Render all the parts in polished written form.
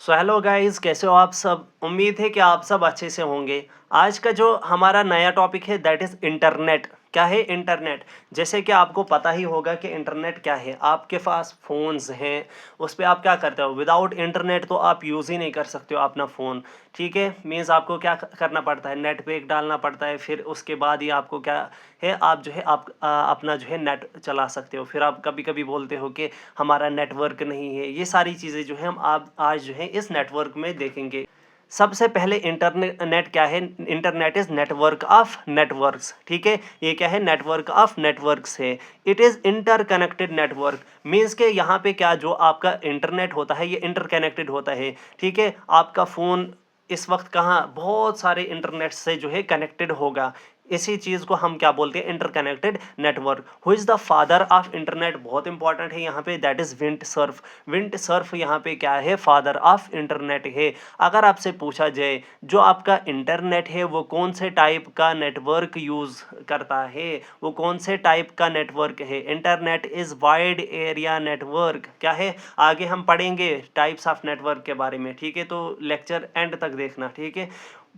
So hello guys, कैसे हो आप सब। उम्मीद है कि आप सब अच्छे से होंगे। आज का जो हमारा नया टॉपिक है दैट इज़ इंटरनेट। क्या है इंटरनेट? जैसे कि आपको पता ही होगा कि इंटरनेट क्या है। आपके पास फ़ोन्स हैं, उस पे आप क्या करते हो? विदाउट इंटरनेट तो आप यूज़ ही नहीं कर सकते हो अपना फ़ोन। ठीक है, मीन्स आपको क्या करना पड़ता है, नेट पैक डालना पड़ता है। फिर उसके बाद ही आपको क्या है, आप जो है आप अपना जो है नेट चला सकते हो। फिर आप कभी कभी बोलते हो कि हमारा नेटवर्क नहीं है। ये सारी चीज़ें जो है हम आप आज जो है इस नेटवर्क में देखेंगे। सबसे पहले इंटरनेट क्या है? Internet is network of networks. ठीक है, ये क्या है? नेटवर्क ऑफ नेटवर्क्स है। It is interconnected network. Means के यहाँ पे क्या, जो आपका इंटरनेट होता है ये इंटरकनेक्टेड होता है। ठीक है, आपका फ़ोन इस वक्त कहाँ बहुत सारे इंटरनेट से जो है कनेक्टेड होगा। इसी चीज़ को हम क्या बोलते हैं? Interconnected network. Who is the father of internet? बहुत इंपॉर्टेंट है यहाँ पे, दैट इज़ विंट सर्फ। विंट सर्फ यहाँ पे क्या है? फादर ऑफ इंटरनेट है। अगर आपसे पूछा जाए जो आपका इंटरनेट है वो कौन से टाइप का नेटवर्क यूज़ करता है, वो कौन से टाइप का नेटवर्क है? Internet is wide area network. क्या है? आगे हम पढ़ेंगे टाइप्स ऑफ नेटवर्क के बारे में। ठीक है, तो लेक्चर एंड तक देखना। ठीक है,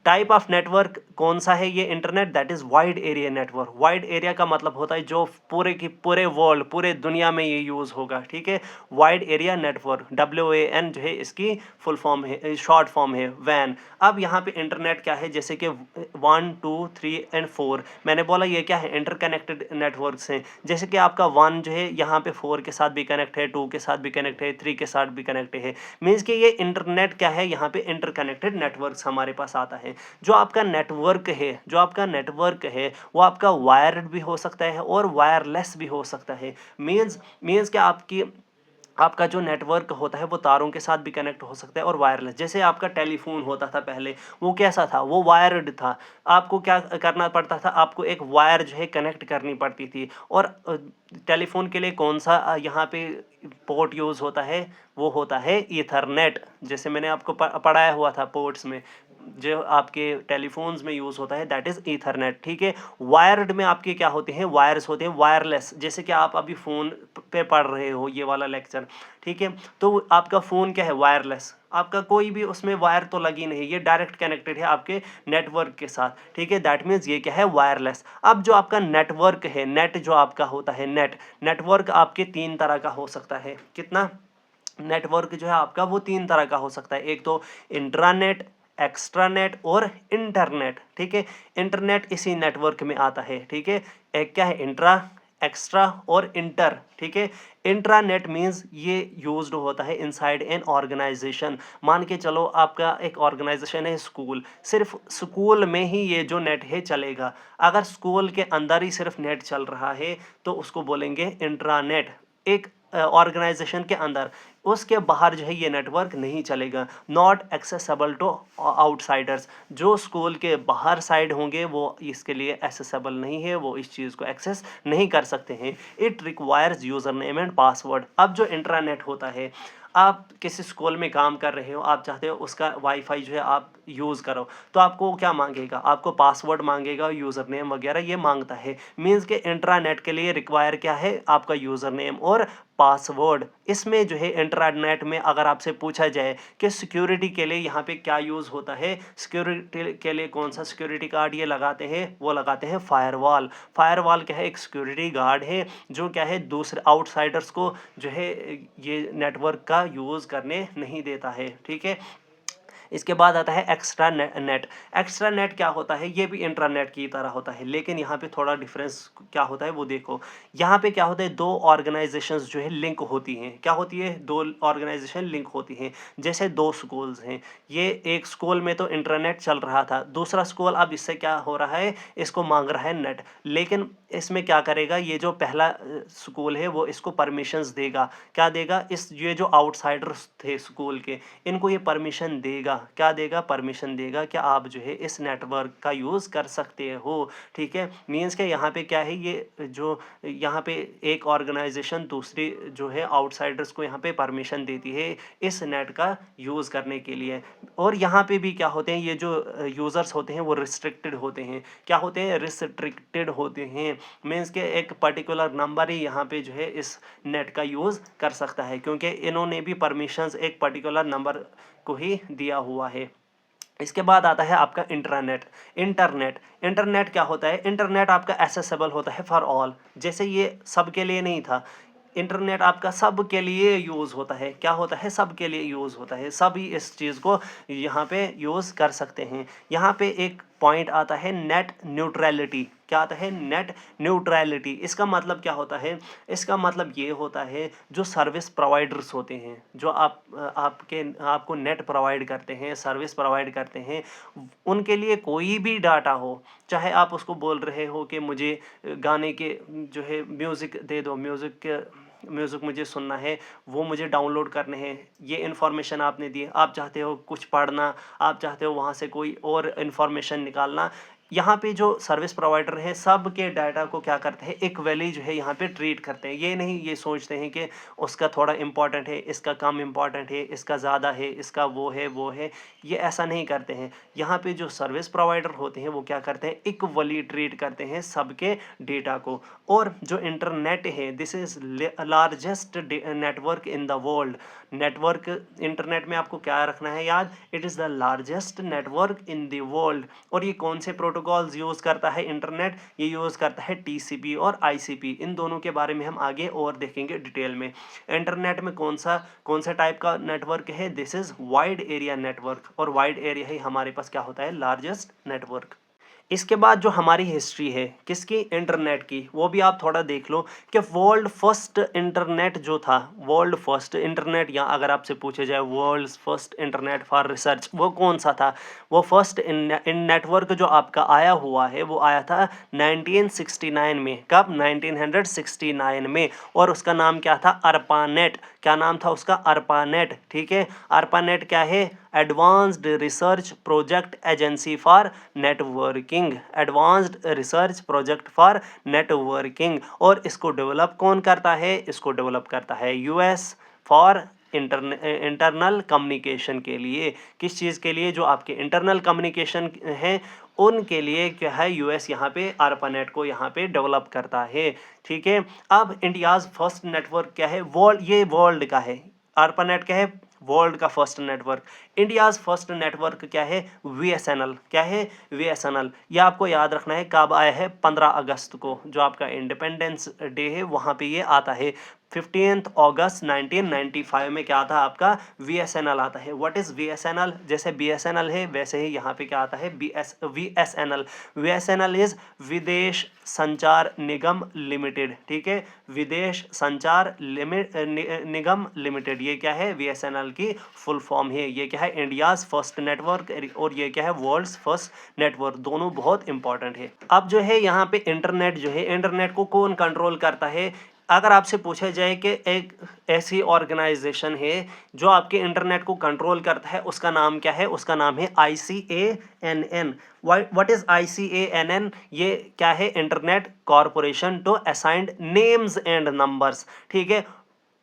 टाइप ऑफ नेटवर्क कौन सा है ये internet? That is wide area network. Wide area का मतलब होता है जो पूरे की पूरे वर्ल्ड, पूरे दुनिया में ये यूज़ होगा। ठीक है, वाइड एरिया नेटवर्क, WAN जो है इसकी फुल फॉर्म है, शॉर्ट फॉर्म है, वैन। अब यहाँ पे इंटरनेट क्या है? जैसे कि 1 2 3 एंड 4 मैंने बोला ये क्या है? इंटरकनेक्टेड नेटवर्क्स हैं। जैसे कि आपका 1 जो है यहाँ पे 4 के साथ भी कनेक्ट है, 2 के साथ भी कनेक्ट है, 3 के साथ भी कनेक्ट है। मीन्स कि ये इंटरनेट क्या है? यहाँ पे इंटरकनेक्टेड नेटवर्क्स हमारे पास आता है। जो आपका नेटवर्क है, जो आपका नेटवर्क है वो आपका वायर्ड भी हो सकता है और वायरलेस भी हो सकता है। मीन्स मीन्स कि आपका जो नेटवर्क होता है वो तारों के साथ भी कनेक्ट हो सकता है और वायरलेस। जैसे आपका टेलीफोन होता था पहले, वो कैसा था? वो वायर्ड था। आपको क्या करना पड़ता था? आपको एक वायर जो है कनेक्ट करनी पड़ती थी। और टेलीफोन के लिए कौन सा यहाँ पे पोर्ट यूज़ होता है? वो होता है ईथरनेट। जैसे मैंने आपको पढ़ाया हुआ था पोर्ट्स में, जो आपके टेलीफोन्स में यूज़ होता है दैट इज़ ईथरनेट। ठीक है, वायर्ड में आपके क्या होते हैं? वायर्स होते हैं, वायरलेस। जैसे कि आप अभी फ़ोन पे पढ़ रहे हो ये वाला लेक्चर। ठीक है, तो आपका फ़ोन क्या है? वायरलेस। आपका कोई भी उसमें वायर तो लगी नहीं, ये डायरेक्ट कनेक्टेड है आपके नेटवर्क के साथ। ठीक है, दैट मीन्स ये क्या है? वायरलेस। अब जो आपका नेटवर्क है, नेट जो आपका होता है, नेटवर्क आपके 3 तरह का हो सकता है। कितना? नेटवर्क जो है आपका वो 3 तरह का हो सकता है। एक तो इंट्रानेट, एक्स्ट्रानेट और इंटरनेट। ठीक है, इंटरनेट इसी नेटवर्क में आता है। ठीक है, एक क्या है? इंट्रा, एक्स्ट्रा और इंटर। ठीक है, इंट्रानेट मीन्स ये यूज्ड होता है इनसाइड एन ऑर्गेनाइजेशन। मान के चलो आपका एक ऑर्गेनाइजेशन है स्कूल, सिर्फ स्कूल में ही ये जो नेट है चलेगा। अगर स्कूल के अंदर ही सिर्फ नेट चल रहा है तो उसको बोलेंगे इंट्रानेट। एक ऑर्गेनाइजेशन के अंदर, उसके बाहर जो है ये नेटवर्क नहीं चलेगा। Not accessible to outsiders. जो स्कूल के बाहर साइड होंगे वो इसके लिए एक्सेसिबल नहीं है, वो इस चीज़ को एक्सेस नहीं कर सकते हैं। It requires user name and password. अब जो इंट्रानेट होता है, आप किसी स्कूल में काम कर रहे हो, आप चाहते हो उसका वाईफाई जो है आप यूज़ करो, तो आपको क्या मांगेगा? आपको पासवर्ड मांगेगा, यूज़र नेम वगैरह ये मांगता है। मीन्स के इंट्रानेट के लिए रिक्वायर क्या है? आपका यूज़र नेम और पासवर्ड। इसमें जो है इंटरनेट में अगर आपसे पूछा जाए कि सिक्योरिटी के लिए यहाँ पे क्या यूज़ होता है, सिक्योरिटी के लिए कौन सा सिक्योरिटी गार्ड ये लगाते हैं? वो लगाते हैं फायरवॉल। फायरवॉल क्या है? एक सिक्योरिटी गार्ड है जो क्या है? दूसरे आउटसाइडर्स को जो है ये नेटवर्क का यूज़ करने नहीं देता है। ठीक है, इसके बाद आता है एक्स्ट्रा नेट। एक्स्ट्रा नेट क्या होता है? ये भी इंटरनेट की तरह होता है, लेकिन यहाँ पे थोड़ा डिफरेंस क्या होता है वो देखो। यहाँ पे क्या होता है? दो ऑर्गेनाइजेशंस जो है लिंक होती हैं। क्या होती है? दो ऑर्गेनाइजेशन लिंक होती हैं। जैसे दो स्कूल्स हैं, ये एक स्कूल में तो इंटरनेट चल रहा था, दूसरा स्कूल अब इससे क्या हो रहा है? इसको मांग रहा है नेट। लेकिन इसमें क्या करेगा? ये जो पहला स्कूल है वो इसको परमिशंस देगा। क्या देगा? ये जो आउटसाइडर्स थे स्कूल के, इनको ये परमिशन देगा। क्या देगा? परमिशन देगा कि आप जो है इस नेटवर्क का यूज़ कर सकते हो। ठीक है, मीन्स के यहाँ पे क्या है? ये जो यहाँ पे एक ऑर्गेनाइजेशन दूसरी जो है आउटसाइडर्स को यहाँ पे परमिशन देती है इस नेट का यूज़ करने के लिए। और यहाँ पे भी क्या होते हैं? ये जो यूज़र्स होते हैं वो रिस्ट्रिक्टेड होते हैं। क्या होते हैं? रिस्ट्रिक्टेड होते हैं। मीन्स के एक पर्टिकुलर नंबर ही यहाँ पे जो है इस नेट का यूज़ कर सकता है, क्योंकि इन्होंने भी परमिशंस एक पर्टिकुलर नंबर को ही दिया हुआ है। इसके बाद आता है आपका इंटरनेट। इंटरनेट क्या होता है? इंटरनेट आपका एसेसिबल होता है फॉर ऑल। जैसे ये सबके लिए नहीं था, इंटरनेट आपका सब के लिए यूज़ होता है। क्या होता है? सब के लिए यूज़ होता है। सभी इस चीज़ को यहाँ पे यूज़ कर सकते हैं। यहाँ पे एक पॉइंट आता है नेट न्यूट्रलिटी। क्या आता है? Net neutrality. इसका मतलब क्या होता है? इसका मतलब ये होता है जो सर्विस प्रोवाइडर्स होते हैं, जो आपको नेट प्रोवाइड करते हैं, सर्विस प्रोवाइड करते हैं, उनके लिए कोई भी डाटा हो, चाहे आप उसको बोल रहे हो कि मुझे गाने के जो है म्यूज़िक दे दो, म्यूज़िक मुझे सुनना है, वो मुझे डाउनलोड करने हैं, ये इन्फॉर्मेशन आपने दी, आप चाहते हो कुछ पढ़ना, आप चाहते हो वहाँ से कोई और इन्फॉर्मेशन निकालना, यहाँ पे जो सर्विस प्रोवाइडर है सब के डाटा को क्या करते हैं? इक्वली जो है यहाँ पे ट्रीट करते हैं। ये नहीं ये सोचते हैं कि उसका थोड़ा इम्पॉर्टेंट है, इसका कम इम्पॉर्टेंट है, इसका ज़्यादा है, इसका वो है, ये ऐसा नहीं करते हैं। यहाँ पे जो सर्विस प्रोवाइडर होते हैं वो क्या करते हैं? इक्वली ट्रीट करते हैं सबके डेटा को। और जो इंटरनेट है, this is largest network in the world. Network, internet में आपको क्या रखना है याद? It is the largest network in the world. और ये कौन से प्रोटोकॉल्स यूज़ करता है इंटरनेट? ये यूज़ करता है टीसीपी और आईसीपी। इन दोनों के बारे में हम आगे और देखेंगे डिटेल में। इंटरनेट में कौन सा टाइप का नेटवर्क है? This is wide area network. और वाइड एरिया ही हमारे पास क्या होता है? Largest network. इसके बाद जो हमारी हिस्ट्री है किसकी? इंटरनेट की। वो भी आप थोड़ा देख लो कि वर्ल्ड फर्स्ट इंटरनेट जो था, वर्ल्ड फर्स्ट इंटरनेट, या अगर आपसे पूछे जाए world first internet for research, वो कौन सा था? वो फर्स्ट इन नेटवर्क जो आपका आया हुआ है वो आया था 1969 में। कब? 1969 में। और उसका नाम क्या था? ARPANET। क्या नाम था उसका? ARPANET। ठीक है, ARPANET क्या है? Advanced research project agency for networking. Advanced research project for networking. और इसको डेवलप कौन करता है? इसको डेवलप करता है यूएस फॉर इंटरनल कम्युनिकेशन के लिए। किस चीज़ के लिए? जो आपके इंटरनल कम्युनिकेशन हैं उनके लिए क्या है? यूएस यहाँ पे ARPANET को यहाँ पे डेवलप करता है। ठीक है, अब इंडियाज़ फर्स्ट नेटवर्क क्या है? ये वर्ल्ड का है। ARPANET क्या है? वर्ल्ड का first network. India's first network क्या है? VSNL। क्या है? VSNL। ये आपको याद रखना है। कब आया है? 15 अगस्त को, जो आपका इंडिपेंडेंस डे है वहाँ पे ये आता है। 15 अगस्त 1995 में क्या आता है? आपका VSNL आता है। What is VSNL? जैसे BSNL है वैसे ही यहाँ पे क्या आता है? VSNL। VSNL इज़ विदेश संचार निगम लिमिटेड। ठीक है, विदेश संचार निगम लिमिटेड। ये क्या है? VSNL की फुल फॉर्म है। ये क्या है? India's first network. और ये क्या है? World's first network. दोनों बहुत इंपॉर्टेंट है। अब जो है यहाँ पे इंटरनेट जो है, इंटरनेट को कौन कंट्रोल करता है? अगर आपसे पूछा जाए कि एक ऐसी ऑर्गेनाइजेशन है जो आपके इंटरनेट को कंट्रोल करता है, उसका नाम क्या है? उसका नाम है ICANN। What is ICANN? ये क्या है? Internet corporation to assigned names and numbers. ठीक है,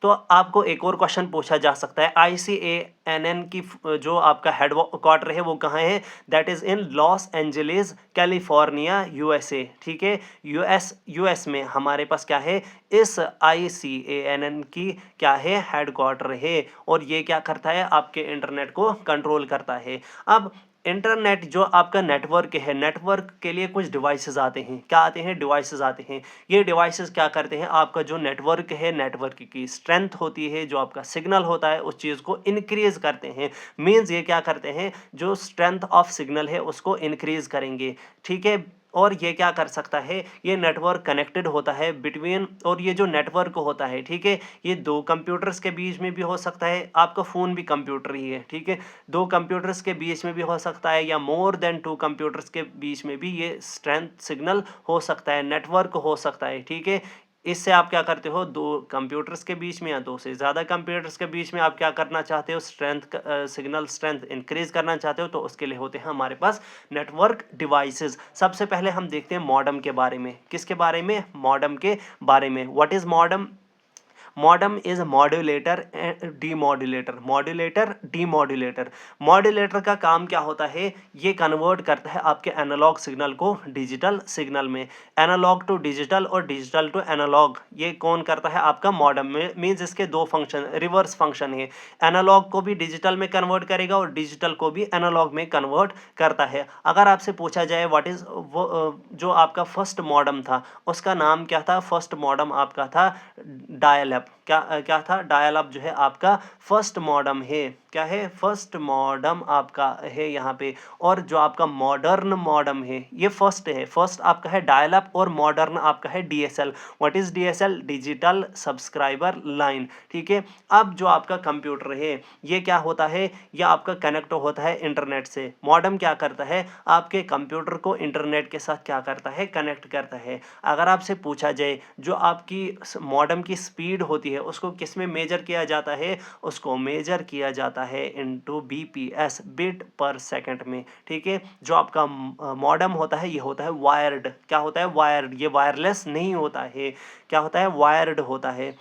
तो आपको एक और क्वेश्चन पूछा जा सकता है, ICANN की जो आपका हेड क्वार्टर है वो कहाँ है? That is in Los Angeles California USA। ठीक है, यूएस में हमारे पास क्या है? इस ICANN की क्या है? हेड क्वार्टर है। और ये क्या करता है? आपके इंटरनेट को कंट्रोल करता है। अब इंटरनेट जो आपका नेटवर्क है, नेटवर्क के लिए कुछ डिवाइसेस आते हैं। क्या आते हैं? डिवाइसेस आते हैं। ये डिवाइसेस क्या करते हैं? आपका जो नेटवर्क है, नेटवर्क की स्ट्रेंथ होती है, जो आपका सिग्नल होता है, उस चीज़ को इंक्रीज करते हैं। मीन्स ये क्या करते हैं? जो स्ट्रेंथ ऑफ सिग्नल है उसको इंक्रीज करेंगे। ठीक है, और ये क्या कर सकता है? ये नेटवर्क कनेक्टेड होता है बिटवीन, और ये जो नेटवर्क होता है, ठीक है, ये दो कंप्यूटर्स के बीच में भी हो सकता है। आपका फ़ोन भी कंप्यूटर ही है। ठीक है, दो कंप्यूटर्स के बीच में भी हो सकता है, या मोर देन टू कंप्यूटर्स के बीच में भी ये स्ट्रेंथ सिग्नल हो सकता है, नेटवर्क हो सकता है। ठीक है, इससे आप क्या करते हो? दो कंप्यूटर्स के बीच में या दो से ज़्यादा कंप्यूटर्स के बीच में आप क्या करना चाहते हो? सिग्नल स्ट्रेंथ इंक्रीज करना चाहते हो, तो उसके लिए होते हैं हमारे पास नेटवर्क डिवाइसेस। सबसे पहले हम देखते हैं मॉडेम के बारे में। किसके बारे में? मॉडेम के बारे में। What is modem? Modem is modulator demodulator, modulator demodulator. Modulator का काम क्या होता है, ये कन्वर्ट करता है आपके एनालॉग सिग्नल को डिजिटल सिग्नल में, एनालॉग टू डिजिटल और डिजिटल टू एनालॉग। ये कौन करता है, आपका मॉडम में, मीन्स इसके दो फंक्शन, रिवर्स फंक्शन है, एनालॉग को भी डिजिटल में कन्वर्ट करेगा और डिजिटल को भी एनालॉग में कन्वर्ट करता है। अगर आपसे पूछा जाए व्हाट इज वो जो आपका फर्स्ट मॉडम था उसका नाम क्या था, फर्स्ट मॉडम आपका था डायल अप। क्या क्या था, डायल अप जो है आपका फर्स्ट मॉडम है। क्या है, फर्स्ट मॉडम आपका है यहाँ पे। और जो आपका मॉडर्न मॉडम है ये फर्स्ट है, फर्स्ट आपका है डायल अप और मॉडर्न आपका है DSL. What is DSL, digital subscriber line. ठीक है, अब जो आपका कंप्यूटर है ये क्या होता है, ये आपका कनेक्ट होता है इंटरनेट से। मॉडम क्या करता है, आपके कंप्यूटर को इंटरनेट के साथ क्या करता है, कनेक्ट करता है। अगर आपसे पूछा जाए जो आपकी मॉडम की स्पीड होती है उसको किस में मेजर किया जाता है, उसको मेजर किया जाता है इनटू बीपीएस, बिट पर सेकंड में। ठीक है, जो आपका मॉडम होता है ये होता है वायर्ड। क्या होता है, वायर्ड, ये वायरलेस नहीं होता है, क्या होता है, वायर्ड होता है।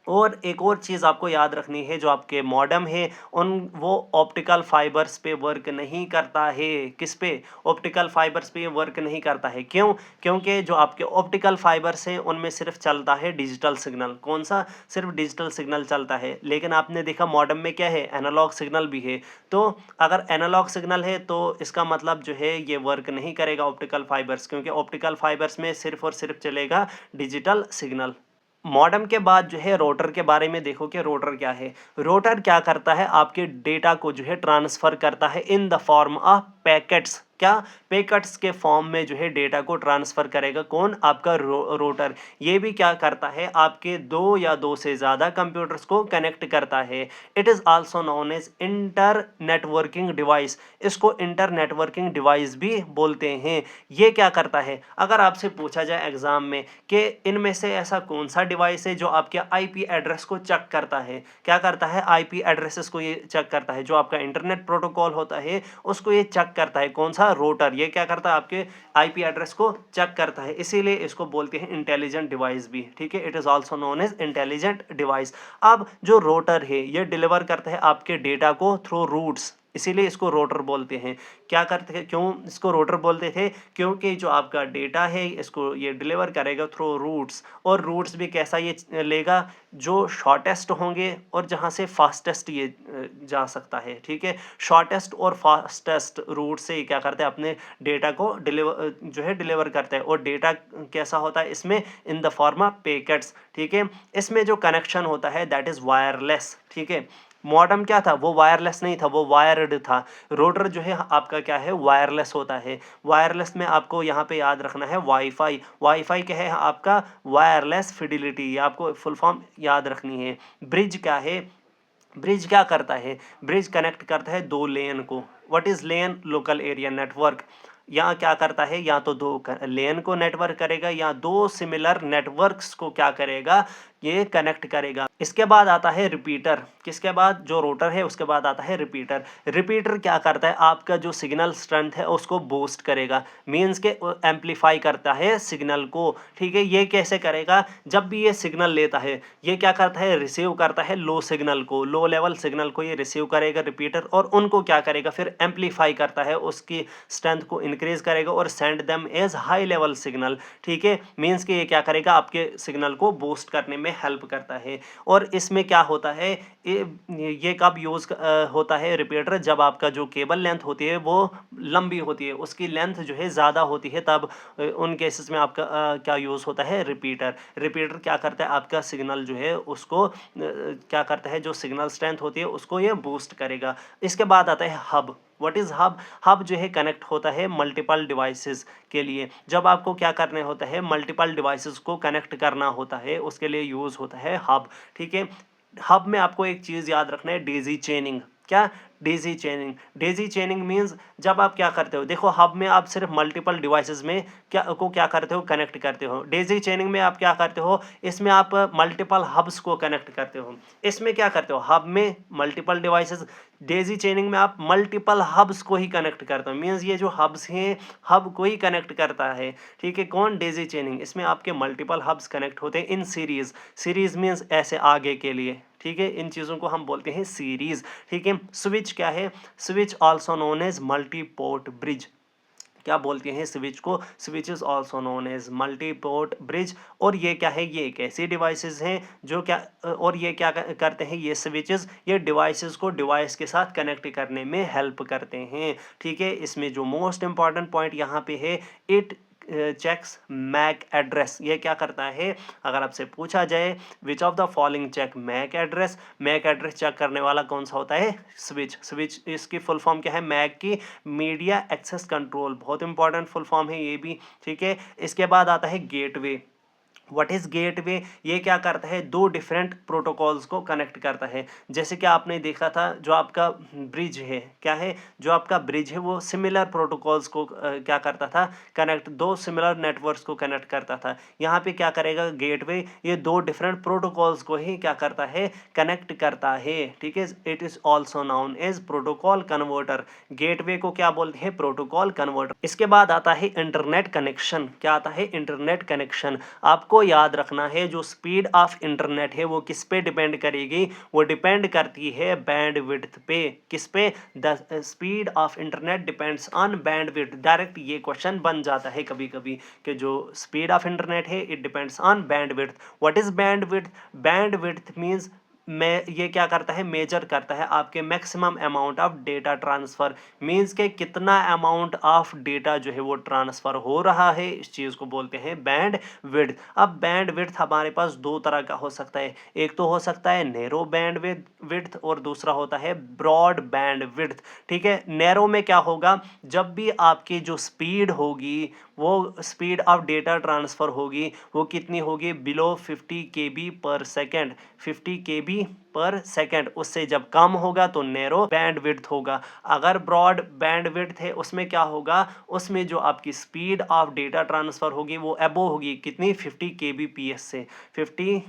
और एक और चीज़ आपको याद रखनी है, जो आपके मॉडम है उन वो ऑप्टिकल फाइबर्स पे वर्क नहीं करता है। किस पे, ऑप्टिकल फाइबर्स पे वर्क नहीं करता है। क्यों, क्योंकि जो आपके ऑप्टिकल फाइबर्स हैं उनमें सिर्फ चलता है डिजिटल सिग्नल। कौन सा, सिर्फ डिजिटल सिग्नल चलता है। लेकिन आपने देखा मॉडम में क्या है, एनालॉग सिग्नल भी है। तो अगर एनालॉग सिग्नल है तो इसका मतलब जो है ये वर्क नहीं करेगा ऑप्टिकल फाइबर्स, क्योंकि ऑप्टिकल फाइबर्स में सिर्फ और सिर्फ चलेगा डिजिटल सिग्नल। मॉडेम के बाद जो है रोटर के बारे में देखो कि रोटर क्या है। रोटर क्या करता है, आपके डेटा को जो है ट्रांसफर करता है in the form of packets. क्या, पैकेट्स के फॉर्म में जो है डेटा को ट्रांसफर करेगा कौन, आपका रोटर। ये भी क्या करता है, आपके दो या दो से ज़्यादा कंप्यूटर्स को कनेक्ट करता है। It is also known as inter networking device. इसको इंटर नेटवर्किंग डिवाइस भी बोलते हैं। ये क्या करता है, अगर आपसे पूछा जाए एग्जाम में कि इनमें से ऐसा कौन सा डिवाइस है जो आपके आईपी एड्रेस को चेक करता है, क्या करता है, आईपी एड्रेसेस को ये चेक करता है। जो आपका इंटरनेट प्रोटोकॉल होता है उसको ये चेक करता है। कौन सा, रोटर। ये क्या करता है, आपके आईपी एड्रेस को चेक करता है, इसीलिए इसको बोलते हैं इंटेलिजेंट डिवाइस भी। ठीक है, it is also known as intelligent device. अब जो रोटर है ये डिलीवर करता है आपके डेटा को थ्रू रूट्स, इसीलिए इसको रोटर बोलते हैं। क्या करते हैं, क्यों इसको रोटर बोलते थे, क्योंकि जो आपका डेटा है इसको ये डिलीवर करेगा थ्रू रूट्स। और रूट्स भी कैसा ये लेगा, जो शॉर्टेस्ट होंगे और जहाँ से फास्टेस्ट ये जा सकता है। ठीक है, शॉर्टेस्ट और फास्टेस्ट रूट से ये क्या करते हैं, अपने डेटा को डिलीवर जो है डिलीवर करते हैं। और डेटा कैसा होता है इसमें, in the form of packets. ठीक है, इसमें जो कनेक्शन होता है दैट इज वायरलेस। ठीक है, मॉडम क्या था, वो वायरलेस नहीं था, वो वायर्ड था। रोटर जो है आपका क्या है, वायरलेस होता है। वायरलेस में आपको यहाँ पे याद रखना है वाईफाई। वाईफाई क्या है आपका, वायरलेस फिडिलिटी, ये आपको फुल फॉर्म याद रखनी है। ब्रिज क्या है, ब्रिज क्या करता है, ब्रिज कनेक्ट करता है दो लेन को। What is lane, local area network. यहाँ क्या करता है, या तो दो लेन को नेटवर्क करेगा या दो सिमिलर नेटवर्क्स को क्या करेगा, ये कनेक्ट करेगा। इसके बाद आता है रिपीटर। किसके बाद, जो रोटर है उसके बाद आता है रिपीटर। रिपीटर क्या करता है, आपका जो सिग्नल स्ट्रेंथ है उसको बूस्ट करेगा, मीन्स के एम्पलीफाई करता है सिग्नल को। ठीक है, ये कैसे करेगा, जब भी ये सिग्नल लेता है ये क्या करता है, रिसीव करता है लो सिग्नल को, लो लेवल सिग्नल को ये रिसीव करेगा रिपीटर, और उनको क्या करेगा फिर एम्पलीफाई करता है, उसकी स्ट्रेंथ को इंक्रीज करेगा और send them as high level signal. ठीक है, मीन्स कि ये क्या करेगा, आपके सिग्नल को बूस्ट करने में हेल्प करता है। और इसमें क्या होता है, ये कब यूज होता है रिपीटर, जब आपका जो केबल लेंथ होती है वो लंबी होती है, उसकी लेंथ जो है ज़्यादा होती है, तब उन केसेस में आपका क्या यूज़ होता है, रिपीटर। रिपीटर क्या करता है, आपका सिग्नल जो है उसको क्या करता है, जो सिग्नल स्ट्रेंथ होती है उसको ये बूस्ट करेगा। इसके बाद आता है hub. What is hub, hub जो है कनेक्ट होता है मल्टीपल डिवाइसेस के लिए। जब आपको क्या करने होता है, मल्टीपल डिवाइसेस को कनेक्ट करना होता है उसके लिए यूज़ होता है हब। ठीक है, हब में आपको एक चीज़ याद रखना है, डेजी चेनिंग। क्या, डेजी चेनिंग। डेजी चेनिंग मीन्स जब आप क्या करते हो, देखो हब में आप सिर्फ मल्टीपल डिवाइसेस में क्या करते हो, कनेक्ट करते हो। डेजी चेनिंग में आप क्या करते हो, इसमें आप मल्टीपल हब्स को कनेक्ट करते हो। इसमें क्या करते हो, हब में मल्टीपल डिवाइसेस, डेजी चेनिंग में आप मल्टीपल हब्स को ही कनेक्ट करते हो। मीन्स ये जो हब्स हैं, हब को ही कनेक्ट करता है, ठीक है। कौन, डेजी चेनिंग। इसमें आपके मल्टीपल हब्स कनेक्ट होते हैं इन सीरीज। सीरीज मीन्स ऐसे आगे के लिए, ठीक है। इन चीज़ों को हम बोलते हैं सीरीज, ठीक है। स्विच क्या है, switch also known as multi port bridge. क्या बोलते हैं स्विच को, switch is also known as multi port bridge. और ये क्या है, ये एक ऐसी डिवाइसेस हैं जो क्या, और ये क्या करते हैं, ये स्विचेस ये डिवाइसेस को डिवाइस के साथ कनेक्ट करने में हेल्प करते हैं, ठीक है। इसमें जो मोस्ट इंपॉर्टेंट पॉइंट यहाँ पे है, इट चेक्स मैक एड्रेस। ये क्या करता है, अगर आपसे पूछा जाए which of the following check MAC address, MAC address check करने वाला कौन सा होता है, स्विच। स्विच इसकी फुल फॉर्म क्या है, मैक की मीडिया एक्सेस कंट्रोल, बहुत इंपॉर्टेंट फुल फॉर्म है ये भी, ठीक है। इसके बाद आता है गेटवे। व्हाट इज गेटवे, ये क्या करता है, दो डिफरेंट प्रोटोकॉल्स को कनेक्ट करता है। जैसे कि आपने देखा था जो आपका ब्रिज है, क्या है, जो आपका ब्रिज है वो सिमिलर प्रोटोकॉल्स को क्या करता था, कनेक्ट, दो सिमिलर नेटवर्क्स को कनेक्ट करता था। यहाँ पे क्या करेगा गेटवे, ये दो डिफरेंट प्रोटोकॉल्स को ही क्या करता है, कनेक्ट करता है, ठीक है। It is also known as protocol converter. Gateway को क्या बोलते हैं, प्रोटोकॉल कन्वर्टर। इसके बाद आता है इंटरनेट कनेक्शन। क्या आता है, इंटरनेट कनेक्शन। आपको याद रखना है जो स्पीड ऑफ इंटरनेट है वो किस पे डिपेंड करेगी, वो डिपेंड करती है बैंडविड्थ पे। किस पे, the speed of internet depends on bandwidth. Direct ये क्वेश्चन बन जाता है कभी कभी कि जो स्पीड ऑफ इंटरनेट है it depends on bandwidth. What is bandwidth, bandwidth means मैं ये क्या करता है, मेजर करता है आपके maximum amount of data transfer. Means के कितना अमाउंट ऑफ डेटा जो है वो ट्रांसफ़र हो रहा है, इस चीज़ को बोलते हैं बैंड विड्थ। अब बैंड विड्थ हमारे पास दो तरह का हो सकता है, एक तो हो सकता है नैरो बैंड विड्थ और दूसरा होता है ब्रॉड बैंड विड्थ, ठीक है। नैरो में क्या होगा, जब भी आपकी जो स्पीड होगी, वो स्पीड ऑफ डेटा ट्रांसफ़र होगी, वो कितनी होगी, बिलो 50 KB पर सेकेंड, 50 KB पर सेकेंड। उससे जब कम होगा तो नैरो बैंडविड्थ होगा। अगर ब्रॉड बैंडविड्थ है उसमें क्या होगा, उसमें जो आपकी स्पीड ऑफ डेटा ट्रांसफ़र होगी वो अबो होगी, कितनी, 50 kbps से, 50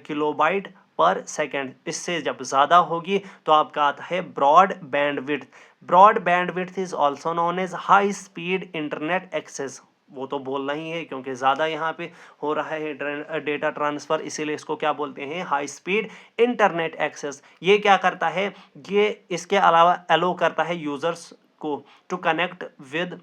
किलोबाइट पर सेकेंड। इससे जब ज़्यादा होगी तो आपका आता है broad bandwidth. Broad bandwidth is also known as high speed internet access. वो तो बोलना ही है क्योंकि ज़्यादा यहाँ पे हो रहा है डेटा ट्रांसफ़र, इसीलिए इसको क्या बोलते हैं, हाई स्पीड इंटरनेट एक्सेस। ये क्या करता है, ये इसके अलावा अलो करता है यूज़र्स को to connect with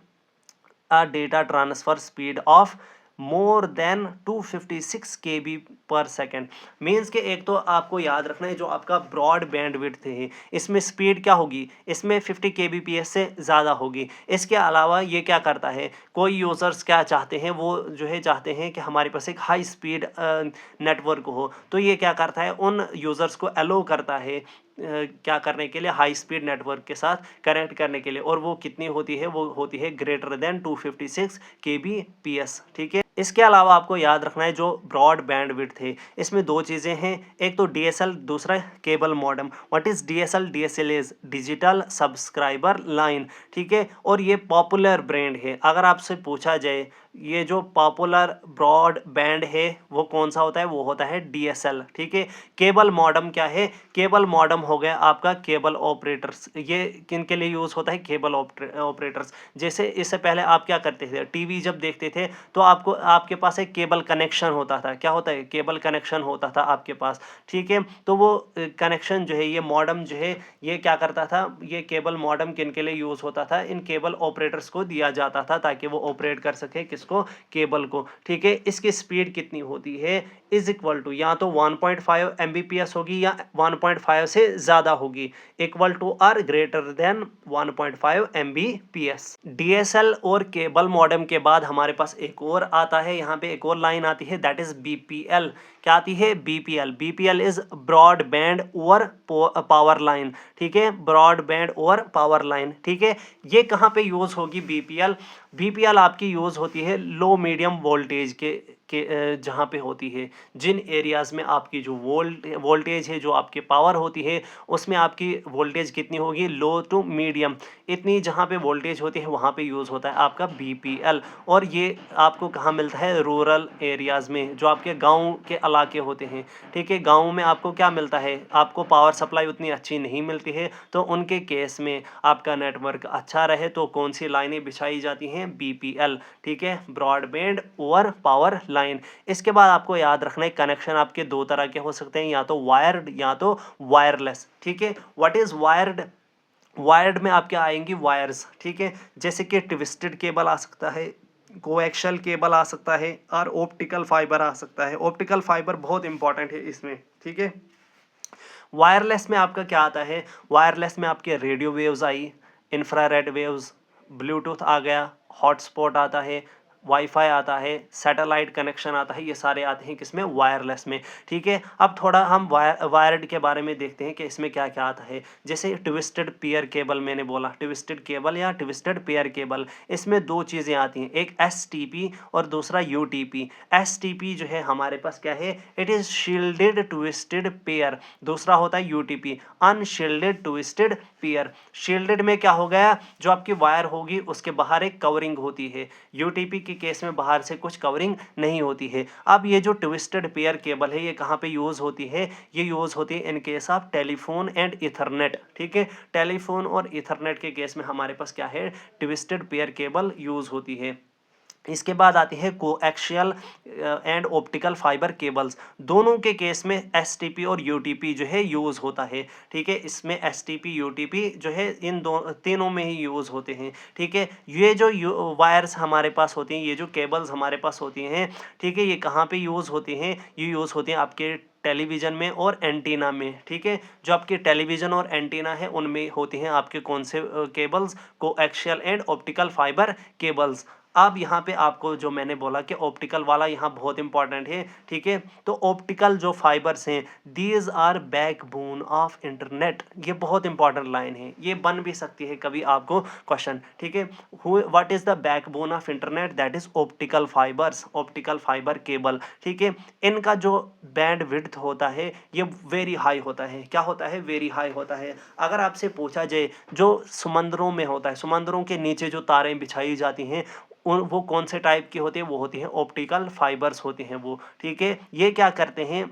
a data transfer speed of more than 256 KB पर सेकेंड। मीन्स के एक तो आपको याद रखना है जो आपका ब्रॉड बैंडविड्थ है इसमें स्पीड क्या होगी, इसमें 50 kbps से ज़्यादा होगी। इसके अलावा ये क्या करता है, कोई यूज़र्स क्या चाहते हैं, वो जो है चाहते हैं कि हमारे पास एक हाई स्पीड नेटवर्क हो, तो ये क्या करता है, उन यूज़र्स को अलो करता है क्या करने के लिए, हाई स्पीड नेटवर्क के साथ कनेक्ट करने के लिए। और वो कितनी होती है, वो होती है ग्रेटर देन 256 kbps, ठीक है। इसके अलावा आपको याद रखना है जो ब्रॉड बैंडविड्थ है इसमें दो चीज़ें हैं, एक तो DSL, दूसरा cable modem. What is DSL, DSL is digital subscriber line, ठीक है। और ये पॉपुलर ब्रांड है। अगर आपसे पूछा जाए ये जो पॉपुलर ब्रॉड बैंड है वो कौन सा होता है, वो होता है DSL, ठीक है। केबल मॉडेम क्या है, केबल मॉडेम हो गया आपका केबल ऑपरेटर्स। ये किन के लिए यूज़ होता है, केबल ऑपरेटर्स। जैसे इससे पहले आप क्या करते थे, टीवी जब देखते थे तो आपको, आपके पास एक केबल कनेक्शन होता था, क्या होता है, केबल कनेक्शन होता था आपके पास, ठीक है। तो वो कनेक्शन जो है, ये मॉडेम जो है, ये क्या करता था, ये केबल मॉडेम किन के लिए यूज़ होता था, इन केबल ऑपरेटर्स को दिया जाता था ताकि वो ऑपरेट कर सके किसको, केबल को, ठीक है। इसकी स्पीड कितनी होती है, इज इक्वल टू या तो 1.5 Mbps होगी या 1.5 से ज़्यादा होगी, इक्वल टू और ग्रेटर देन 1.5 Mbps। DSL और केबल मॉडेम के बाद हमारे पास एक और आता है, यहाँ पे एक और लाइन आती है, दैट इज BPL। क्या आती है, BPL। BPL is broad band और पावर लाइन, ठीक है, ब्रॉड बैंड और पावर लाइन, ठीक है। ये कहाँ पे यूज़ होगी BPL, BPL आपकी यूज़ होती है लो मीडियम वोल्टेज के जहाँ पे होती है, जिन एरियाज़ में आपकी जो वोल्टेज है, जो आपकी पावर होती है, उसमें आपकी वोल्टेज कितनी होगी, लो टू मीडियम, इतनी जहाँ पे वोल्टेज होती है वहाँ पे यूज़ होता है आपका बीपीएल। और ये आपको कहाँ मिलता है, रूरल एरियाज़ में, जो आपके गाँव के इलाके होते हैं, ठीक है। गाँव में आपको क्या मिलता है, आपको पावर सप्लाई उतनी अच्छी नहीं मिलती है, तो उनके केस में आपका नेटवर्क अच्छा रहे तो कौन सी लाइनें बिछाई जाती हैं, बीपीएल, ठीक है, ब्रॉडबैंड ओवर पावर लाइन। इसके बाद आपको याद रखना है कनेक्शन आपके दो तरह के हो सकते हैं, या तो वायर्ड या तो वायरलेस, ठीक है। व्हाट इज वायर्ड, वायर्ड में आपके आएंगी वायर्स, ठीक है, जैसे कि ट्विस्टेड केबल आ सकता है, कोएक्शियल केबल आ सकता है, और ऑप्टिकल फाइबर आ सकता है। ऑप्टिकल फाइबर बहुत इंपॉर्टेंट है इसमें, ठीक है। वायरलेस में आपका क्या आता है, वायरलेस में आपके रेडियो वेव्स आई, इंफ्रारेड वेव्स, ब्लूटूथ आ गया, हॉटस्पॉट आता है, वाईफाई आता है, सैटेलाइट कनेक्शन आता है, ये सारे आते हैं किसमें, वायरलेस में, ठीक है। अब थोड़ा हम वायर्ड के बारे में देखते हैं कि इसमें क्या क्या आता है। जैसे ट्विस्टेड पेयर केबल, मैंने बोला ट्विस्टेड केबल या ट्विस्टेड पेयर केबल, इसमें दो चीज़ें आती हैं, एक एसटीपी और दूसरा यूटीपी। एसटीपी जो है हमारे पास क्या है, it is shielded twisted pair, दूसरा होता है UTP, unshielded twisted pair. Shielded में क्या हो गया, जो आपकी वायर होगी उसके बाहर एक कवरिंग होती है, यूटीपी के केस में बाहर से कुछ कवरिंग नहीं होती है। अब ये जो ट्विस्टेड पेयर केबल है ये कहाँ पे यूज़ होती है, ये यूज़ होती है in case of telephone and Ethernet, ठीक है। टेलीफोन और इथरनेट के केस में हमारे पास क्या है, ट्विस्टेड पेयर केबल यूज़ होती है। इसके बाद आती है coaxial and optical fibre cables, दोनों के केस में एसटीपी और यूटीपी जो है यूज़ होता है, ठीक है। इसमें एसटीपी यूटीपी जो है इन दो तीनों में ही यूज़ होते हैं, ठीक है। ये जो वायर्स हमारे पास होती हैं, ये जो केबल्स हमारे पास होती हैं, ठीक है, ये कहाँ पे यूज़ होती हैं, ये यूज़ होती हैं आपके टेलीविज़न में और एंटीना में, ठीक है। जो आपके टेलीविज़न और एंटीना है उनमें होती हैं आपके कौन से cables, coaxial and optical fibre cables. अब यहाँ पे आपको जो मैंने बोला कि ऑप्टिकल वाला यहाँ बहुत इंपॉर्टेंट है, ठीक है। तो ऑप्टिकल जो फाइबर्स हैं, these are backbone of internet, ये बहुत इंपॉर्टेंट लाइन है, ये बन भी सकती है कभी आपको क्वेश्चन, ठीक है। What is the backbone of internet, that is optical fibres, optical fibre cable, ठीक है। इनका जो बैंड विड्थ होता है ये वेरी हाई होता है, क्या होता है, वेरी हाई होता है। अगर आपसे पूछा जाए जो समंदरों में होता है, समंदरों के नीचे जो तारें बिछाई जाती हैं वो कौन से टाइप की होती है, वो होती है ऑप्टिकल फाइबर्स होती हैं वो, ठीक है। ये क्या करते हैं,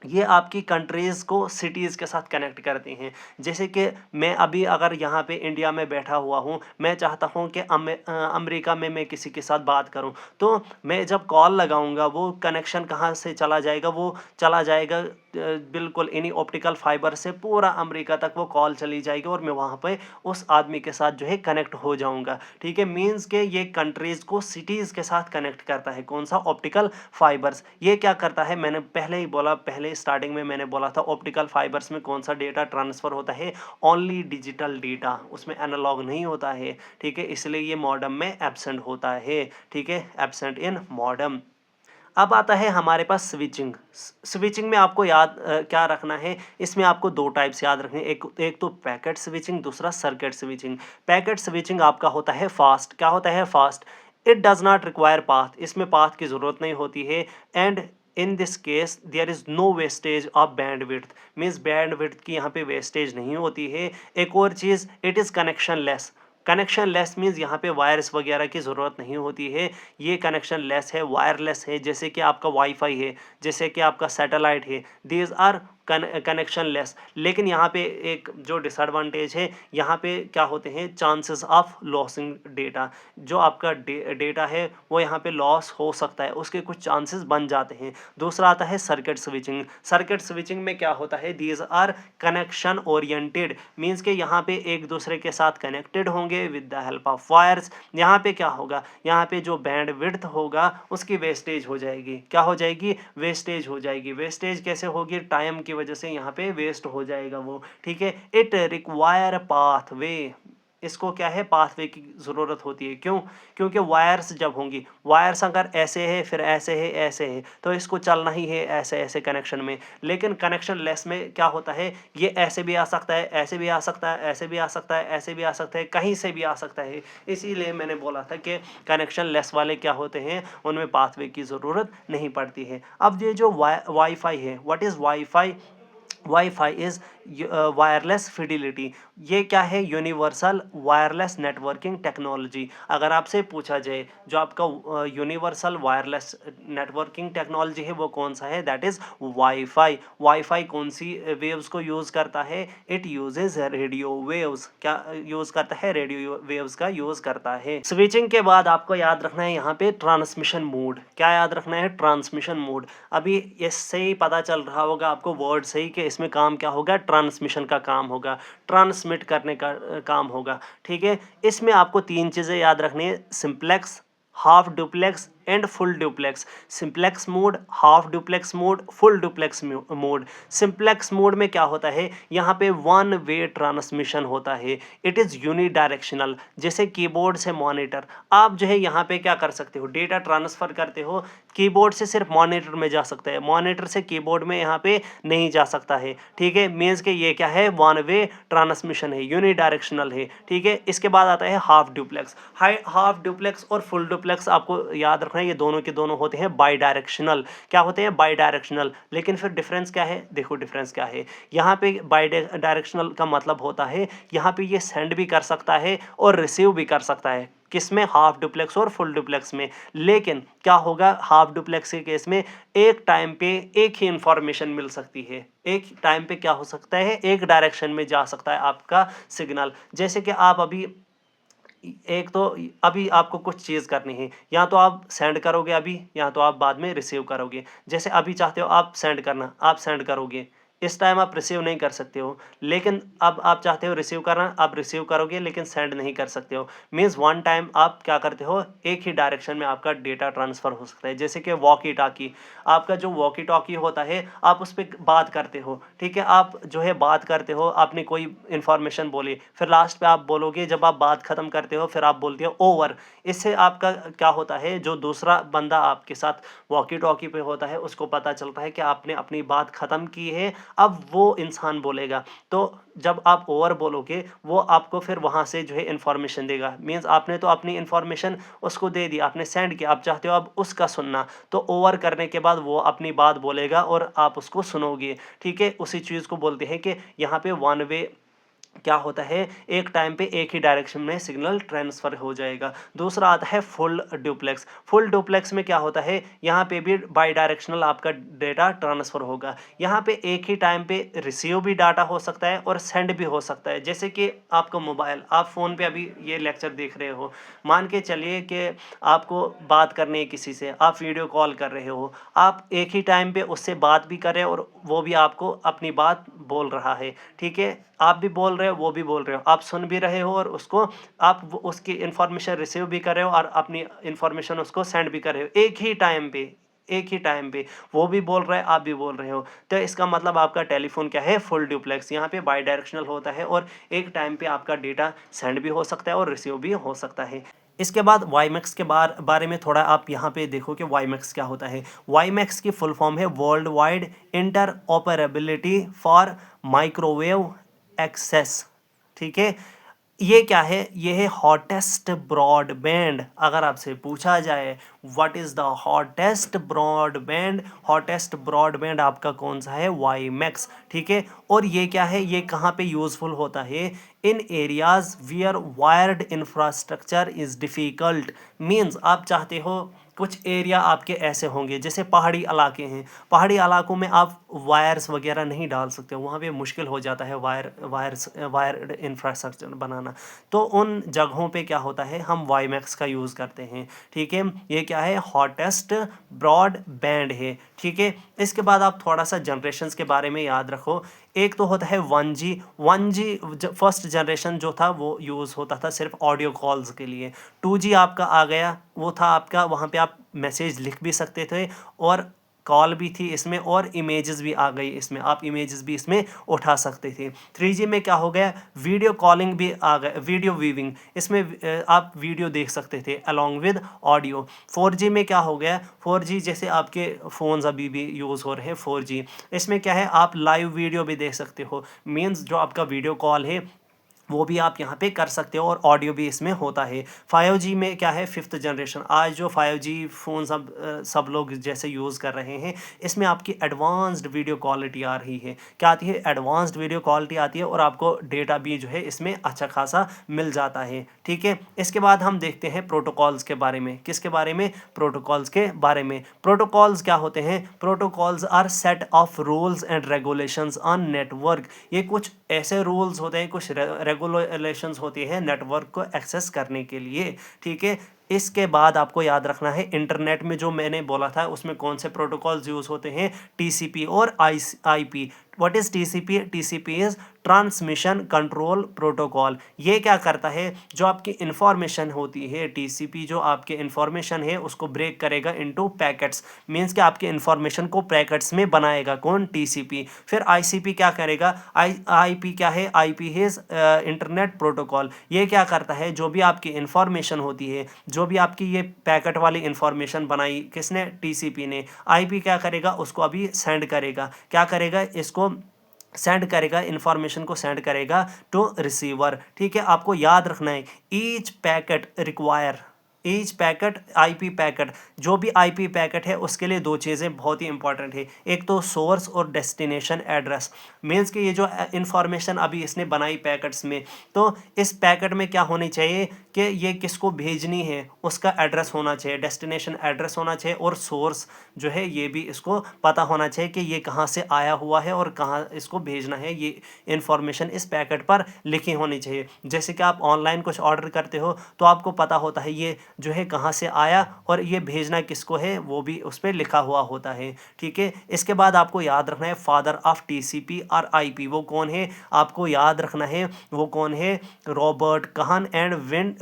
ये आपकी कंट्रीज़ को सिटीज़ के साथ कनेक्ट करती हैं। जैसे कि मैं अभी अगर यहाँ पे इंडिया में बैठा हुआ हूँ, मैं चाहता हूँ कि अमेरिका में मैं किसी के साथ बात करूँ, तो मैं जब कॉल लगाऊंगा वो कनेक्शन कहाँ से चला जाएगा, वो चला जाएगा बिल्कुल इन्हीं ऑप्टिकल फाइबर से पूरा अमेरिका तक वो कॉल चली जाएगी और मैं वहाँ पे उस आदमी के साथ जो है कनेक्ट हो जाऊँगा, ठीक है। मीन्स के ये कंट्रीज़ को सिटीज़ के साथ कनेक्ट करता है, कौन सा, ऑप्टिकल फाइबर्स। ये क्या करता है, मैंने पहले ही बोला, पहले स्टार्टिंग में मैंने बोला था ऑप्टिकल फाइबर्स में कौन सा डेटा ट्रांसफ़र होता है, ओनली डिजिटल डेटा, उसमें एनालॉग नहीं होता है, ठीक है। इसलिए ये मॉडेम में एब्सेंट होता है, ठीक है, एब्सेंट इन मॉडेम। अब आता है हमारे पास स्विचिंग। स्विचिंग में आपको याद क्या रखना है, इसमें आपको दो टाइप्स याद रखने हैं, एक तो पैकेट स्विचिंग, दूसरा सर्किट स्विचिंग। पैकेट स्विचिंग आपका होता है फास्ट, क्या होता है, fast. It does not require path, इसमें पाथ की ज़रूरत नहीं होती है। And in this case there is no wastage of bandwidth, means bandwidth की यहाँ पे वेस्टेज नहीं होती है। एक और चीज़, it is connectionless. Connectionless means यहाँ पे वायर्स वगैरह की ज़रूरत नहीं होती है, ये कनेक्शन लेस है, वायरलेस है। जैसे कि आपका वाईफाई है, जैसे कि आपका सैटेलाइट है, दीज आर कनेक्शन लेस। लेकिन यहाँ पे एक जो डिसएडवांटेज है, यहाँ पे क्या होते हैं, चांसेस ऑफ लॉसिंग डेटा, जो आपका डेटा है वो यहाँ पे लॉस हो सकता है, उसके कुछ चांसेस बन जाते हैं। दूसरा आता है सर्किट स्विचिंग। सर्किट स्विचिंग में क्या होता है, these are connection oriented, means के यहाँ पे एक दूसरे के साथ कनेक्टेड होंगे with the help of wires. यहाँ पे क्या होगा, यहाँ पे जो बैंड विड्थ होगा उसकी वेस्टेज हो जाएगी, क्या हो जाएगी, वेस्टेज हो जाएगी। वेस्टेज कैसे होगी, टाइम की वजह से यहाँ पे वेस्ट हो जाएगा वो, ठीक है। इट रिक्वायर पाथवे, इसको क्या है, पाथवे की ज़रूरत होती है। क्यों? क्योंकि वायर्स जब होंगी, वायर्स अगर ऐसे है फिर ऐसे है ऐसे है, तो इसको चलना ही है ऐसे ऐसे कनेक्शन में। लेकिन कनेक्शन लेस में क्या होता है, ये ऐसे भी आ सकता है, ऐसे भी आ सकता है, ऐसे भी आ सकता है, ऐसे भी आ सकता है, कहीं से भी आ सकता है। इसीलिए मैंने बोला था कि कनेक्शन लेस वाले क्या होते हैं, उनमें पाथवे की ज़रूरत नहीं पड़ती है। अब ये जो वाईफाई है, what is wifi? Wifi is wireless fidelity. ये क्या है? Universal wireless networking technology. अगर आपसे पूछा जाए जो आपका यूनिवर्सल वायरलेस नेटवर्किंग टेक्नोलॉजी है वो कौन सा है, दैट इज़ वाईफाई। वाईफाई कौन सी वेव्स को यूज़ करता है? It uses radio waves. क्या यूज़ करता है? रेडियो वेव्स का यूज़ करता है। स्विचिंग के बाद आपको याद रखना है यहाँ पे ट्रांसमिशन मोड। क्या याद रखना है? Transmission mode. अभी इससे ही पता चल रहा होगा आपको वर्ड से ही कि इसमें काम क्या होगा, ट्रांसमिशन का काम होगा, ट्रांसमिट करने का काम होगा। ठीक है, इसमें आपको 3 चीज़ें याद रखनी है, simplex, half duplex and full duplex. Simplex mode, half duplex mode, full duplex mode. Simplex mode में क्या होता है, यहाँ पे वन वे ट्रांसमिशन होता है, इट इज़ यूनिडायरेक्शनल। जैसे कीबोर्ड से मॉनिटर, आप जो है यहाँ पे क्या कर सकते हो, डेटा ट्रांसफ़र करते हो, कीबोर्ड से सिर्फ मॉनिटर में जा सकता है, मॉनिटर से कीबोर्ड में यहाँ पे नहीं जा सकता है। ठीक है, मीन्स के ये क्या है, वन वे ट्रांसमिशन है, यूनिडायरेक्शनल है। ठीक है, इसके बाद आता है हाफ डुप्लेक्स। हाफ डुप्लेक्स और फुल डुप्लेक्स आपको याद रखना है, ये दोनों के दोनों होते हैं बाई डायरेक्शनल। क्या होते हैं? By directional. लेकिन फिर डिफरेंस क्या है? देखो डिफरेंस क्या है, यहाँ पे बाई डायरेक्शनल का मतलब होता है यहाँ पे ये सेंड भी कर सकता है और रिसीव भी कर सकता है। किसमें? हाफ डुप्लेक्स और फुल डुप्लेक्स में। लेकिन क्या होगा, हाफ डुप्लेक्स के केस में एक टाइम पे एक ही इंफॉर्मेशन मिल सकती है, एक टाइम पे क्या हो सकता है, एक डायरेक्शन में जा सकता है आपका सिग्नल। जैसे कि आप अभी एक तो अभी आपको कुछ चीज़ करनी है, या तो आप सेंड करोगे अभी, या तो आप बाद में रिसीव करोगे। जैसे अभी चाहते हो आप सेंड करना, आप सेंड करोगे, इस टाइम आप रिसीव नहीं कर सकते हो। लेकिन अब आप चाहते हो रिसीव करना, आप रिसीव करोगे लेकिन सेंड नहीं कर सकते हो। मीन्स वन टाइम आप क्या करते हो, एक ही डायरेक्शन में आपका डेटा ट्रांसफ़र हो सकता है। जैसे कि वॉकी टॉकी, आपका जो वॉकी टॉकी होता है आप उस पर बात करते हो। ठीक है, आप जो है बात करते हो, आपने कोई इन्फॉर्मेशन बोली, फिर लास्ट पे आप बोलोगे, जब आप बात ख़त्म करते हो फिर आप बोलते हो ओवर। इससे आपका क्या होता है, जो दूसरा बंदा आपके साथ वॉकी टॉकी पे होता है उसको पता चलता है कि आपने अपनी बात ख़त्म की है, अब वो इंसान बोलेगा। तो जब आप ओवर बोलोगे वो आपको फिर वहाँ से जो है इन्फॉर्मेशन देगा। मीन्स आपने तो अपनी इन्फॉर्मेशन उसको दे दी, आपने सेंड किया, आप चाहते हो अब उसका सुनना, तो ओवर करने के बाद वो अपनी बात बोलेगा और आप उसको सुनोगे। ठीक है, उसी चीज़ को बोलते हैं कि यहाँ पे वन वे क्या होता है, एक टाइम पे एक ही डायरेक्शन में सिग्नल ट्रांसफ़र हो जाएगा। दूसरा आता है फुल डुप्लेक्स। फुल डुप्लेक्स में क्या होता है, यहाँ पे भी बाई डायरेक्शनल आपका डेटा ट्रांसफ़र होगा। यहाँ पे एक ही टाइम पे रिसीव भी डाटा हो सकता है और सेंड भी हो सकता है। जैसे कि आपका मोबाइल, आप फ़ोन पे अभी ये लेक्चर देख रहे हो, मान के चलिए कि आपको बात करनी है किसी से, आप वीडियो कॉल कर रहे हो, आप एक ही टाइम पे उससे बात भी कर रहे हो और वो भी आपको अपनी बात बोल रहा है। ठीक है, आप भी बोल रहे हो, वो भी बोल रहे हो, आप सुन भी रहे हो और उसको आप उसकी इन्फॉर्मेशन रिसीव भी कर रहे हो और अपनी इन्फॉर्मेशन उसको सेंड भी कर रहे हो, एक ही टाइम पे, एक ही टाइम पे वो भी बोल रहा है, आप भी बोल रहे हो। तो इसका मतलब आपका टेलीफोन क्या है, फुल डुप्लेक्स। यहाँ पे बाई डायरेक्शनल होता है और एक टाइम पे आपका डेटा सेंड भी हो सकता है और रिसीव भी हो सकता है। इसके बाद वाईमैक्स के बारे में थोड़ा आप यहाँ पे देखो कि वाईमैक्स क्या होता है। वाईमैक्स की फुल फॉर्म है world wide inter operability for microwave access. ठीक है, ये क्या है, ये है हॉटेस्ट ब्रॉडबैंड। अगर आपसे पूछा जाए what is the hottest broadband, hottest broadband आपका कौन सा है, वाईमैक्स। ठीक है, और ये क्या है, ये कहाँ पे यूज़फुल होता है, in areas where wired infrastructure is difficult. Means आप चाहते हो कुछ एरिया आपके ऐसे होंगे जैसे पहाड़ी इलाके हैं, पहाड़ी इलाकों में आप वायर्स वगैरह नहीं डाल सकते, वहाँ पे मुश्किल हो जाता है वायर इंफ्रास्ट्रक्चर बनाना। तो उन जगहों पे क्या होता है, हम वाईमैक्स का यूज़ करते हैं। ठीक है, ये क्या है, हॉटेस्ट ब्रॉड बैंड है। ठीक है, इसके बाद आप थोड़ा सा जनरेशन्स के बारे में याद रखो। एक तो होता है 1G। 1G फर्स्ट जनरेशन जो था वो यूज़ होता था सिर्फ ऑडियो कॉल्स के लिए। 2G आपका आ गया, वो था आपका, वहाँ पे आप मैसेज लिख भी सकते थे और कॉल भी थी इसमें और इमेजेस भी आ गई इसमें, आप इमेजेस भी इसमें उठा सकते थे। 3G में क्या हो गया, वीडियो कॉलिंग भी आ गया, वीडियो व्यूइंग, इसमें आप वीडियो देख सकते थे अलॉन्ग विद ऑडियो। 4G में क्या हो गया, 4G जैसे आपके फ़ोन्स अभी भी यूज़ हो रहे हैं 4G, इसमें क्या है आप लाइव वीडियो भी देख सकते हो, मीन्स जो आपका वीडियो कॉल है वो भी आप यहाँ पे कर सकते हो और ऑडियो भी इसमें होता है। 5G में क्या है, 5th जनरेशन, आज जो 5G फ़ोन सब लोग जैसे यूज़ कर रहे हैं, इसमें आपकी एडवांस्ड वीडियो क्वालिटी आ रही है। क्या आती है, एडवांस्ड वीडियो क्वालिटी आती है और आपको डेटा भी जो है इसमें अच्छा खासा मिल जाता है। ठीक है, इसके बाद हम देखते हैं प्रोटोकॉल्स के बारे में। किसके बारे में, प्रोटोकॉल्स के बारे में। प्रोटोकॉल्स क्या होते हैं, protocols are set of rules and regulations on network. ये कुछ ऐसे रूल्स होते हैं, कुछ रेगुलेशंस होती है नेटवर्क को एक्सेस करने के लिए। ठीक है, इसके बाद आपको याद रखना है इंटरनेट में जो मैंने बोला था उसमें कौन से प्रोटोकॉल्स यूज़ होते हैं, टीसीपी और IP. What is TCP, TCP is transmission control protocol. ये क्या करता है, जो आपकी इंफॉर्मेशन होती है, टीसीपी जो आपके इंफॉर्मेशन है उसको ब्रेक करेगा इनटू पैकेट्स, मींस कि आपके इंफॉर्मेशन को पैकेट्स में बनाएगा कौन, टीसीपी। फिर आईसीपी क्या करेगा, आईपी क्या है, आईपी है इंटरनेट प्रोटोकॉल। ये क्या करता है, जो भी आपकी इंफॉर्मेशन होती है, जो भी आपकी ये पैकेट वाली इंफॉर्मेशन बनाई किसने, टीसीपी ने, आईपी क्या करेगा, उसको अभी सेंड करेगा, क्या करेगा, इसको सेंड करेगा, इंफॉर्मेशन को सेंड करेगा टू रिसीवर। ठीक है, आपको याद रखना है each packet require, each packet, IP packet, जो भी आईपी पैकेट है उसके लिए दो चीज़ें बहुत ही इंपॉर्टेंट है, एक तो सोर्स और डेस्टिनेशन एड्रेस। मीन्स कि ये जो इंफॉर्मेशन अभी इसने बनाई पैकेट्स में, तो इस पैकेट में क्या होनी चाहिए कि ये किसको भेजनी है उसका एड्रेस होना चाहिए, डेस्टिनेशन एड्रेस होना चाहिए, और सोर्स जो है ये भी इसको पता होना चाहिए कि ये कहाँ से आया हुआ है और कहाँ इसको भेजना है। ये इंफॉर्मेशन इस पैकेट पर लिखी होनी चाहिए। जैसे कि आप ऑनलाइन कुछ ऑर्डर करते हो तो आपको पता होता है ये जो है कहाँ से आया और ये भेजना किसको है, वो भी उस पर लिखा हुआ होता है। ठीक है, इसके बाद आपको याद रखना है फादर ऑफ टीसीपी और आईपी वो कौन है, आपको याद रखना है वो कौन है, Robert Kahn and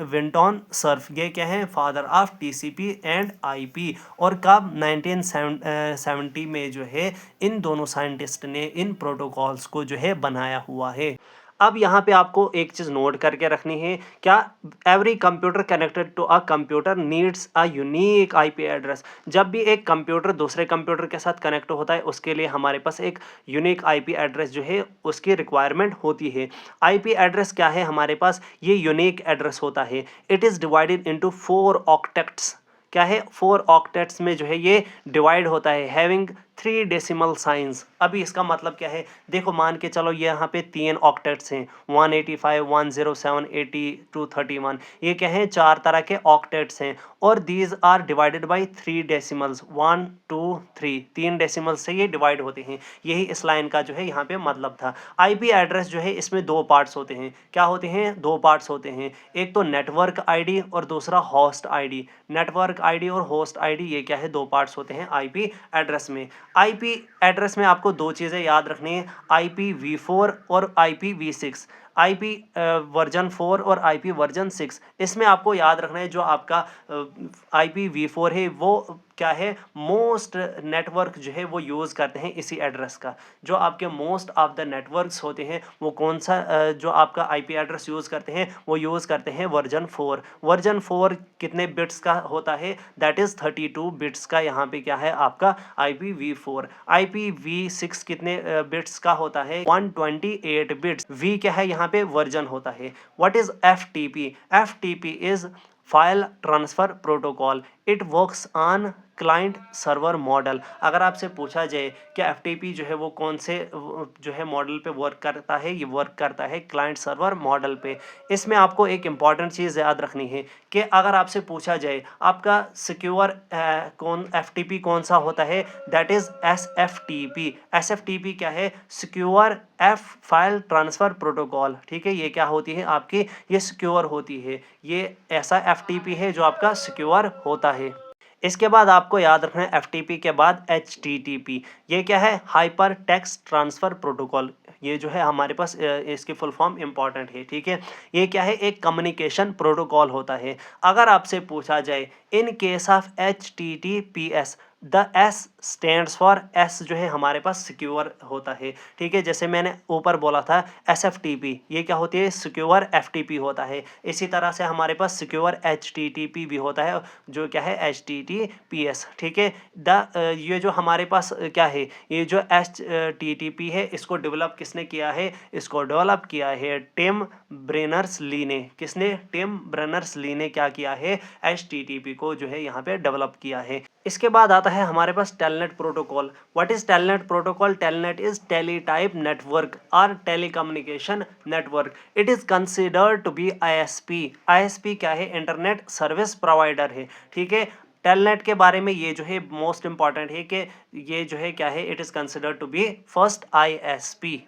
Vinton Cerf. ये क्या है, father of TCP and IP. और कब, 1970 में जो है इन दोनों साइंटिस्ट ने इन प्रोटोकॉल्स को जो है बनाया हुआ है। अब यहाँ पे आपको एक चीज़ नोट करके रखनी है, क्या, every computer connected to a computer needs a unique IP address. जब भी एक कंप्यूटर दूसरे कंप्यूटर के साथ कनेक्ट होता है उसके लिए हमारे पास एक यूनिक आईपी एड्रेस जो है उसकी रिक्वायरमेंट होती है। आईपी एड्रेस क्या है हमारे पास, ये यूनिक एड्रेस होता है। It is divided into 4 octets. क्या है, 4 ऑक्टेट्स में जो है ये डिवाइड होता है, हैविंग 3 डेसिमल साइंस। अभी इसका मतलब क्या है, देखो मान के चलो ये यहाँ पे 3 ऑक्टेट्स हैं, 185, 107, 80, 231। ये क्या है, 4 तरह के ऑक्टेट्स हैं और these are divided by 3 decimals, 1 2 3, 3 decimals से ये डिवाइड होते हैं। यही इस लाइन का जो है यहाँ पे मतलब था। आईपी एड्रेस जो है इसमें 2 पार्ट्स होते हैं। क्या होते हैं, 2 पार्ट्स होते हैं, एक तो नेटवर्क आईडी और दूसरा होस्ट आईडी। नेटवर्क आईडी और होस्ट आईडी ये क्या है, 2 पार्ट्स होते हैं आईपी एड्रेस में। आईपी एड्रेस में आपको 2 चीज़ें याद रखनी है, IPv4 और IPv6। आईपी वर्जन 4 और आईपी वर्जन 6, इसमें आपको याद रखना है जो आपका IPv4 है वो क्या है, मोस्ट नेटवर्क जो है वो यूज़ करते हैं इसी एड्रेस का। जो आपके मोस्ट ऑफ द नेटवर्क्स होते हैं वो कौन सा जो आपका आईपी एड्रेस यूज़ करते हैं, वो यूज़ करते हैं वर्जन 4। वर्जन 4 कितने बिट्स का होता है, दैट इज़ 32 बिट्स का यहाँ पे क्या है आपका IPv4। IPv6 कितने बिट्स का होता है, 128 बिट्स। V क्या है यहाँ पे, वर्जन होता है। What is FTP, FTP is file transfer protocol. It works on client server model. अगर आपसे पूछा जाए कि FTP जो है वो कौन से जो है मॉडल पे वर्क करता है, ये वर्क करता है क्लाइंट सर्वर मॉडल पे। इसमें आपको एक इम्पॉर्टेंट चीज़ याद रखनी है कि अगर आपसे पूछा जाए आपका सिक्योर FTP कौन सा होता है, दैट इज़ SFTP। SFTP क्या है, सिक्योर फाइल ट्रांसफ़र प्रोटोकॉल। ठीक है, ये क्या होती है आपकी, ये सिक्योर होती है, ये ऐसा FTP है जो आपका सिक्योर होता है। इसके बाद आपको याद रखना है FTP के बाद HTTP। ये क्या है, हाइपर टेक्स्ट ट्रांसफ़र प्रोटोकॉल। ये जो है हमारे पास इसकी फुल फॉर्म इंपॉर्टेंट है। ठीक है, ये क्या है, एक कम्युनिकेशन प्रोटोकॉल होता है। अगर आपसे पूछा जाए in case of HTTPS the S stands for, S जो है हमारे पास सिक्योर होता है, ठीक है। जैसे मैंने ऊपर बोला था SFTP, ये क्या होती है, सिक्योर FTP होता है। इसी तरह से हमारे पास सिक्योर HTTP भी होता है, जो क्या है HTTPS, ठीक है। ये जो हमारे पास क्या है, ये जो HTTP है, इसको डेवलप किसने किया है, इसको डेवलप किया है टिम ब्रेनर्स ली ने। किसने, टिम ब्रेनर्स ली ने क्या किया है, HTTP को जो है यहाँ पे डेवलप किया है। इसके बाद आता है हमारे पास telnet protocol. What is telnet protocol? Telnet is teletype network और telecommunication network. It is considered to be ISP। ISP क्या है, इंटरनेट सर्विस प्रोवाइडर है, ठीक है। टेलनेट के बारे में ये जो है मोस्ट इंपॉर्टेंट है कि ये जो है क्या है, it is considered to be first ISP।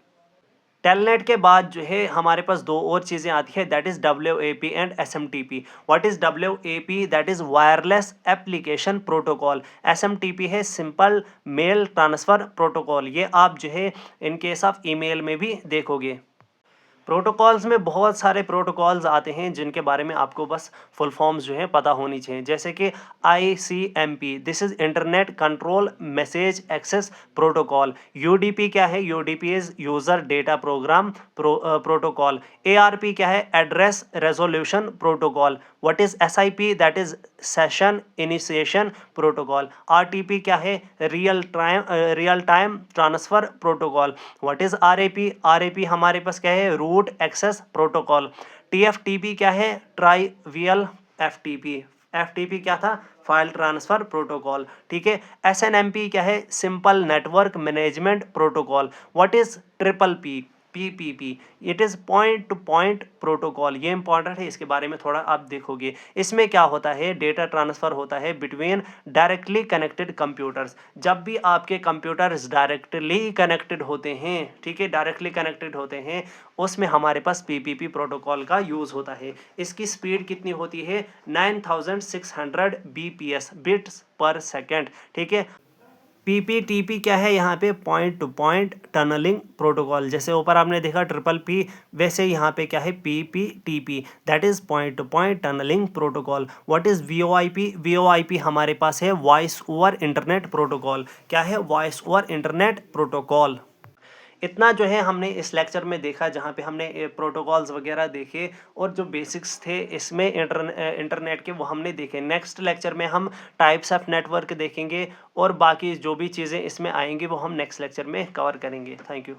Telnet के बाद जो है हमारे पास दो और चीज़ें आती है, that is WAP and SMTP। What is WAP? That is wireless application protocol. SMTP है सिंपल मेल ट्रांसफ़र प्रोटोकॉल। ये आप जो है इन केस ऑफ ईमेल में भी देखोगे। प्रोटोकॉल्स में बहुत सारे प्रोटोकॉल्स आते हैं जिनके बारे में आपको बस फुल फॉर्म्स जो है पता होनी चाहिए, जैसे कि ICMP, this is internet control message access protocol. UDP क्या है, UDP is user data program protocol. ARP क्या है, address resolution protocol. What is SIP? That is session initiation protocol. RTP क्या है, real time transfer protocol. What is RAP? RAP हमारे पास क्या है, root access protocol. TFTP क्या है, trivial FTP। FTP क्या था, फाइल ट्रांसफर प्रोटोकॉल, ठीक है। SNMP क्या है, simple network management protocol. What is PPP? PPP it is point to point protocol. ये इंपॉर्टेंट है, इसके बारे में थोड़ा आप देखोगे। इसमें क्या होता है, डेटा ट्रांसफ़र होता है बिटवीन डायरेक्टली कनेक्टेड कंप्यूटर्स। जब भी आपके कंप्यूटर्स डायरेक्टली कनेक्टेड होते हैं, ठीक है, डायरेक्टली कनेक्टेड होते हैं, उसमें हमारे पास PPP प्रोटोकॉल का यूज़ होता है। इसकी स्पीड कितनी होती है, 9600 BPS, बिट्स पर सेकेंड, ठीक है। PPTP क्या है, यहाँ पे point to point tunnelling protocol. जैसे ऊपर आपने देखा PPP, वैसे यहाँ पे क्या है, PPTP, that is point to point tunnelling protocol. What is VoIP? VoIP हमारे पास है वॉइस ओवर इंटरनेट प्रोटोकॉल। क्या है, वॉइस ओवर इंटरनेट प्रोटोकॉल। इतना जो है हमने इस लेक्चर में देखा, जहाँ पे हमने प्रोटोकॉल्स वगैरह देखे और जो बेसिक्स थे इसमें इंटरनेट के, वो हमने देखे। नेक्स्ट लेक्चर में हम टाइप्स ऑफ नेटवर्क देखेंगे और बाकी जो भी चीज़ें इसमें आएंगी वो हम नेक्स्ट लेक्चर में कवर करेंगे। Thank you.